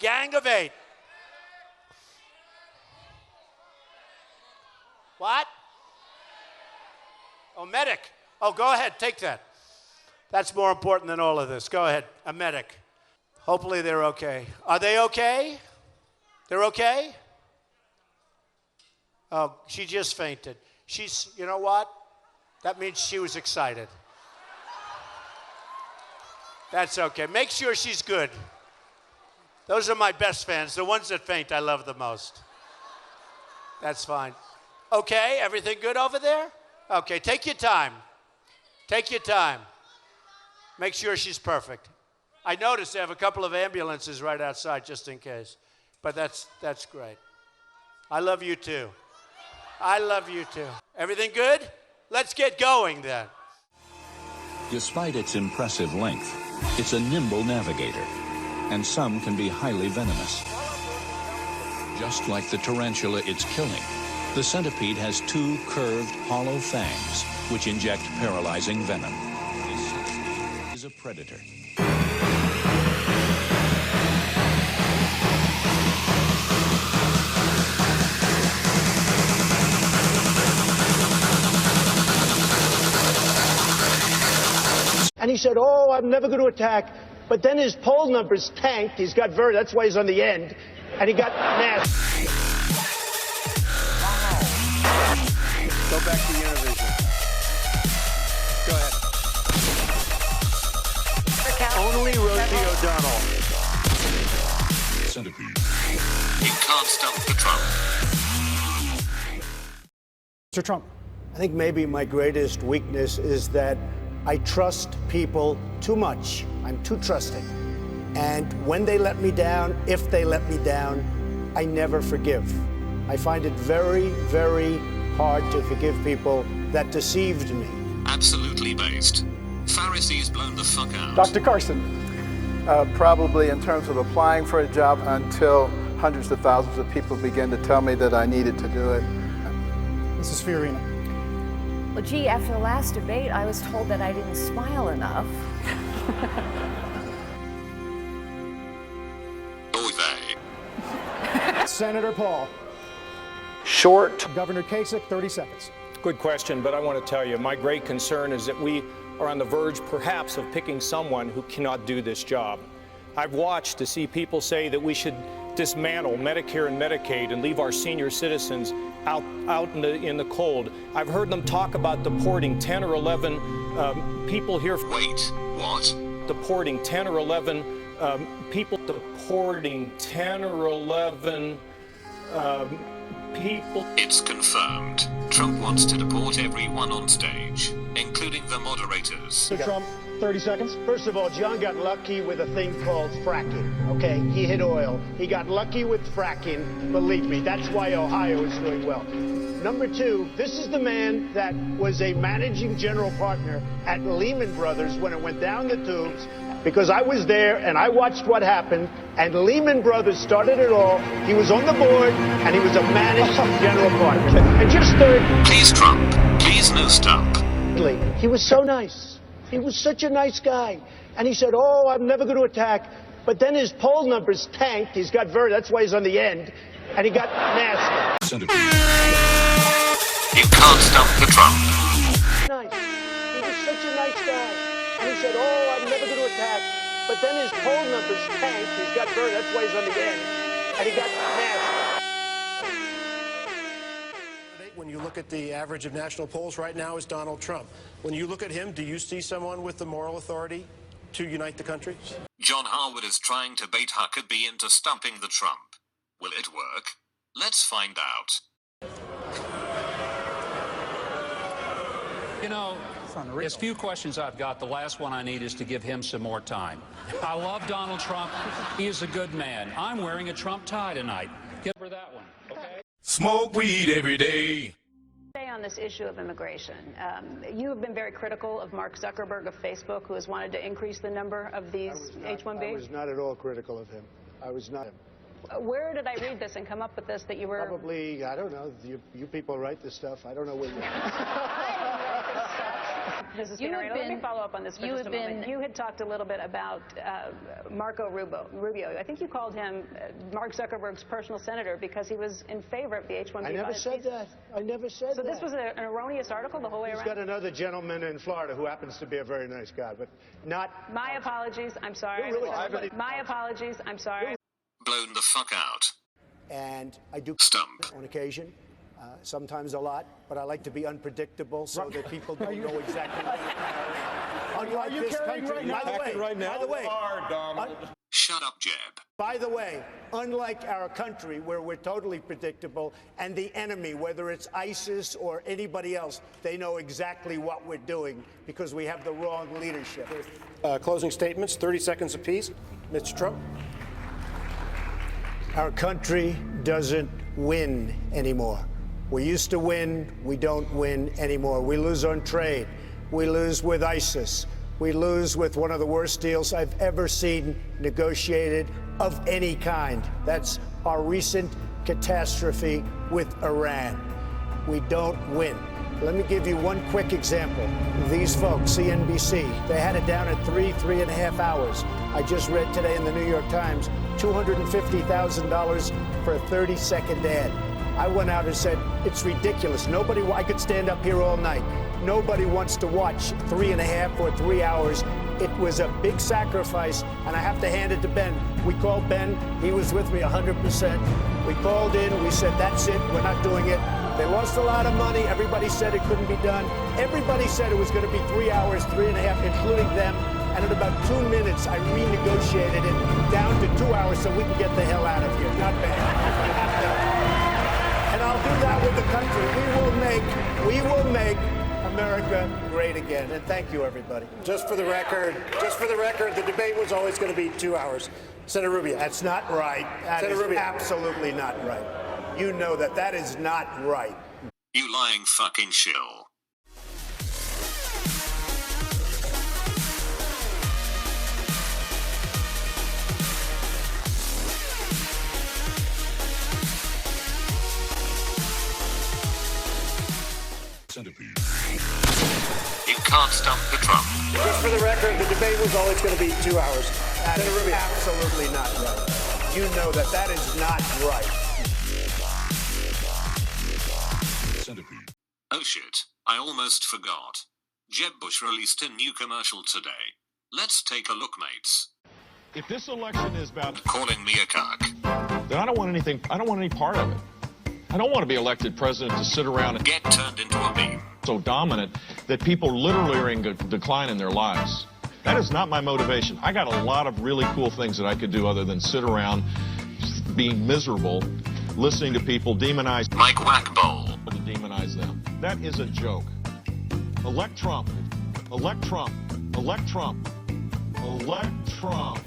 Gang of 8. What? Oh, medic. Oh, go ahead, take that. That's more important than all of this. Go ahead, a medic. Hopefully they're okay. Are they okay? They're okay? Oh, she just fainted. She's, you know what? That means she was excited. That's okay. Make sure she's good. Those are my best fans. The ones that faint, I love the most. That's fine. Okay, everything good over there? Okay, take your time. Take your time. Make sure she's perfect. I noticed they have a couple of ambulances right outside just in case. But that's great. I love you too. I love you too. Everything good? Let's get going then. Despite its impressive length, it's a nimble navigator, and some can be highly venomous. Just like the tarantula it's killing, the centipede has 2 curved, hollow fangs, which inject paralyzing venom. This is a predator. And he said, oh, I'm never going to attack. But then his poll numbers tanked. He's got that's why he's on the end. And he got nasty. Go back to Univision. Go ahead. Only Rosie O'Donnell. Centipede. You can't stump the Trump. Mr. Trump, I think maybe my greatest weakness is that I trust people too much. I'm too trusting. And when they let me down, if they let me down, I never forgive. I find it very, very hard to forgive people that deceived me. Absolutely based. Pharisees blown the fuck out. Dr. Carson, probably in terms of applying for a job until hundreds of thousands of people began to tell me that I needed to do it. Mrs. Fiorina. Well, gee, after the last debate, I was told that I didn't smile enough. Senator Paul. Short. Governor Kasich, 30 seconds. Good question, but I want to tell you, my great concern is that we are on the verge, perhaps, of picking someone who cannot do this job. I've watched to see people say that we should dismantle Medicare and Medicaid and leave our senior citizens out in the cold. I've heard them talk about deporting 10 or 11 people here. Wait, what? Deporting 10 or 11 people. Deporting 10 or 11 people. It's confirmed. Trump wants to deport everyone on stage, including the moderators. Mr. Trump, 30 seconds. First of all, John got lucky with a thing called fracking, okay? He hit oil. He got lucky with fracking, believe me. That's why Ohio is doing well. Number 2, this is the man that was a managing general partner at Lehman Brothers when it went down the tubes, because I was there and I watched what happened, and Lehman Brothers started it all. He was on the board, and he was a managing general partner. And just third... Please, Trump. Please, no Stump. He was so nice. He was such a nice guy. And he said, oh, I'm never going to attack. But then his poll numbers tanked. He's got that's why he's on the end. And he got nasty. Centipede. You can't stump the Trump. Nice. He was such a nice guy. And he said, oh, I'm never going to attack. But then his poll numbers tanked. He's got that's why he's on the end. And he got nasty. When you look at the average of national polls right now is Donald Trump. When you look at him, do you see someone with the moral authority to unite the country? John Harwood is trying to bait Huckabee into stumping the Trump. Will it work? Let's find out. You know, as few questions I've got, the last one I need is to give him some more time. I love Donald Trump. He is a good man. I'm wearing a Trump tie tonight. Give her that one, okay? Smoke weed every day. On this issue of immigration, you have been very critical of Mark Zuckerberg of Facebook, who has wanted to increase the number of these H-1B. I was not at all critical of him. I was not. Where did I read this and come up with this that you were... Probably, I don't know. You people write this stuff. I don't know where you... This is Let me follow up on this for just a moment. You had talked a little bit about Marco Rubio. I think you called him Mark Zuckerberg's personal senator because he was in favor of the H-1B. I never said that. I never said that. So this was an erroneous article the whole way around? He's got another gentleman in Florida who happens to be a very nice guy, but not... My apologies. I'm sorry. My apologies. I'm sorry. Blown the fuck out. And I do Stump. on occasion, sometimes a lot, but I like to be unpredictable so that people don't know exactly what unlike this country. By the way, shut up, Jeb. By the way, unlike our country where we're totally predictable and the enemy, whether it's ISIS or anybody else, they know exactly what we're doing because we have the wrong leadership. Closing statements, 30 seconds apiece. Mr. Trump. Our country doesn't win anymore. We used to win. We don't win anymore. We lose on trade. We lose with ISIS. We lose with one of the worst deals I've ever seen negotiated of any kind. That's our recent catastrophe with Iran. We don't win. Let me give you one quick example. These folks, CNBC, they had it down at 3.5 hours. I just read today in the New York Times, $250,000 for a 30-second ad. I went out and said, it's ridiculous. I could stand up here all night. Nobody wants to watch 3.5 or 3 hours. It was a big sacrifice, and I have to hand it to Ben. We called Ben. He was with me 100%. We called in. We said, that's it. We're not doing it. They lost a lot of money. Everybody said it couldn't be done. Everybody said it was going to be 3 hours, 3.5, including them. And in about 2 minutes, I renegotiated it down to 2 hours so we can get the hell out of here. Not bad. And I'll do that with the country. We will make America great again. And thank you, everybody. Just for the record, the debate was always going to be 2 hours. Senator Rubio. That's not right. That is absolutely not right. You know that. That is not right. You lying fucking shill. You can't stump the Trump. Just for the record, the debate was always going to be 2 hours. That is absolutely not right. You know that. That is not right. Oh shit, I almost forgot. Jeb Bush released a new commercial today. Let's take a look, mates. If this election is about calling me a cock, then I don't want any part of it. I don't want to be elected president to sit around and get turned into a meme. So dominant that people literally are in decline in their lives. That is not my motivation. I got a lot of really cool things that I could do other than sit around being miserable, listening to people demonize Mike Whackball. To demonize them. That is a joke. Elect Trump. Elect Trump. Elect Trump. Elect Trump.